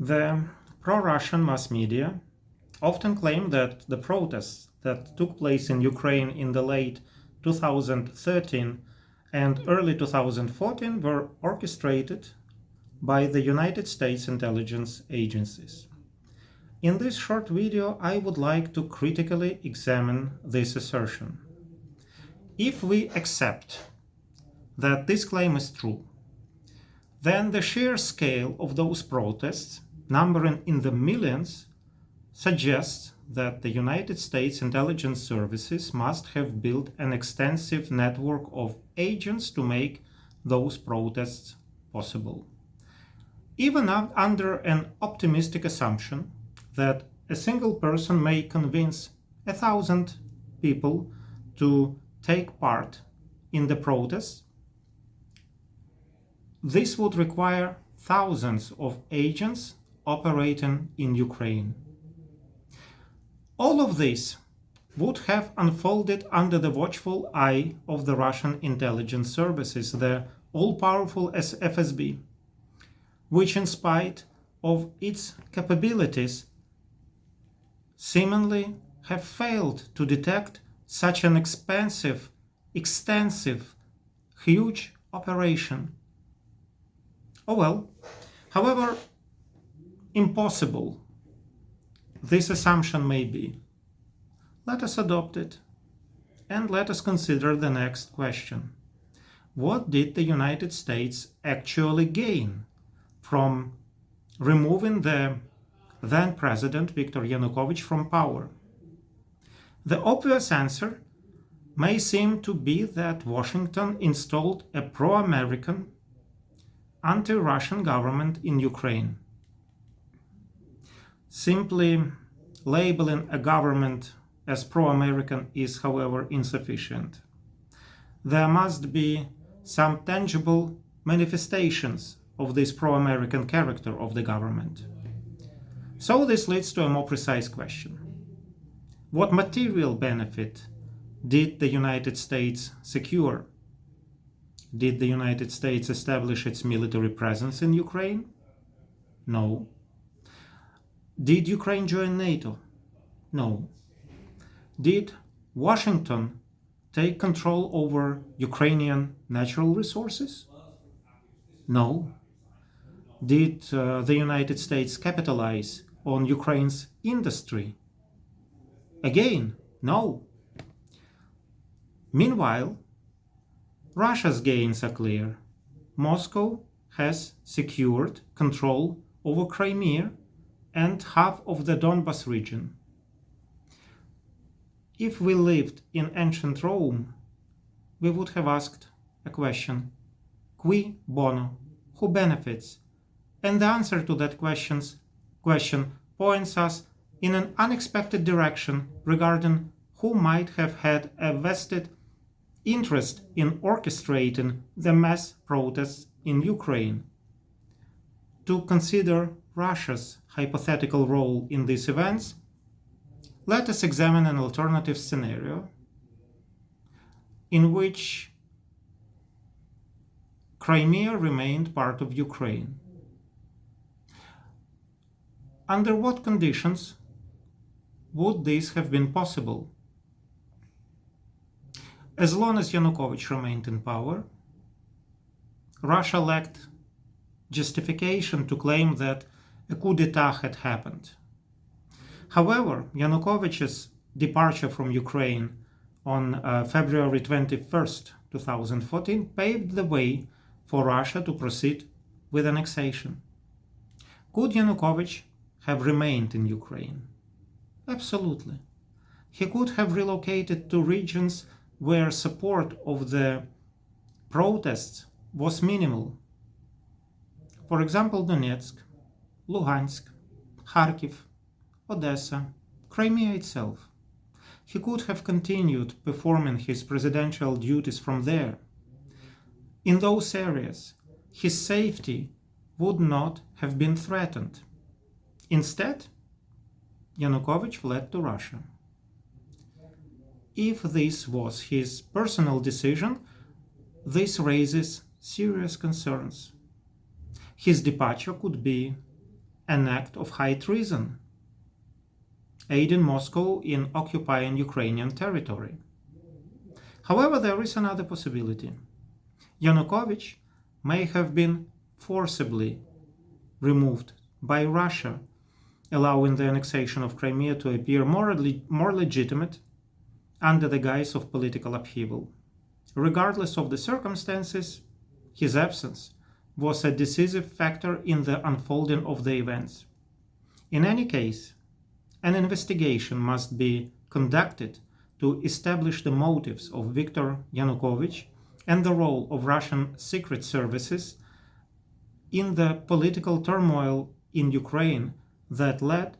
The pro-Russian mass media often claim that the protests that took place in Ukraine in the late 2013 and early 2014 were orchestrated by the United States intelligence agencies. In this short video, I would like to critically examine this assertion. If we accept that this claim is true, then the sheer scale of those protests, numbering in the millions, suggests that the United States intelligence services must have built an extensive network of agents to make those protests possible. Even under an optimistic assumption that a single person may convince 1,000 people to take part in the protests, this would require thousands of agents operating in Ukraine. All of this would have unfolded under the watchful eye of the Russian intelligence services, the all-powerful FSB, which in spite of its capabilities seemingly have failed to detect such an extensive, huge operation. Oh well, however impossible this assumption may be, let us adopt it and let us consider the next question. What did the United States actually gain from removing the then President Viktor Yanukovych from power? The obvious answer may seem to be that Washington installed a pro-American, anti-Russian government in Ukraine. Simply labeling a government as pro-American is, however, insufficient. There must be some tangible manifestations of this pro-American character of the government. So this leads to a more precise question. What material benefit did the United States secure? Did the United States establish its military presence in Ukraine? No. Did Ukraine join NATO? No. Did Washington take control over Ukrainian natural resources? No. Did the United States capitalize on Ukraine's industry? Again, no. Meanwhile, Russia's gains are clear. Moscow has secured control over Crimea and half of the Donbas region. If we lived in ancient Rome, we would have asked a question: Qui bono? Who benefits? And the answer to that question points us in an unexpected direction regarding who might have had a vested interest in orchestrating the mass protests in Ukraine. To consider Russia's hypothetical role in these events, let us examine an alternative scenario in which Crimea remained part of Ukraine. Under what conditions would this have been possible? As long as Yanukovych remained in power, Russia lacked justification to claim that a coup d'etat had happened. However, Yanukovych's departure from Ukraine on February 21st, 2014 paved the way for Russia to proceed with annexation. Could Yanukovych have remained in Ukraine? Absolutely. He could have relocated to regions where support of the protests was minimal. For example, Donetsk, Luhansk, Kharkiv, Odessa, Crimea itself. He could have continued performing his presidential duties from there. In those areas, his safety would not have been threatened. Instead, Yanukovych fled to Russia. If this was his personal decision, this raises serious concerns. His departure could be an act of high treason, aiding Moscow in occupying Ukrainian territory. However, there is another possibility. Yanukovych may have been forcibly removed by Russia, allowing the annexation of Crimea to appear more legitimate under the guise of political upheaval. Regardless of the circumstances, his absence was a decisive factor in the unfolding of the events. In any case, an investigation must be conducted to establish the motives of Viktor Yanukovych and the role of Russian secret services in the political turmoil in Ukraine that led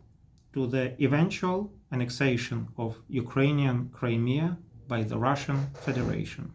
to the eventual annexation of Ukrainian Crimea by the Russian Federation.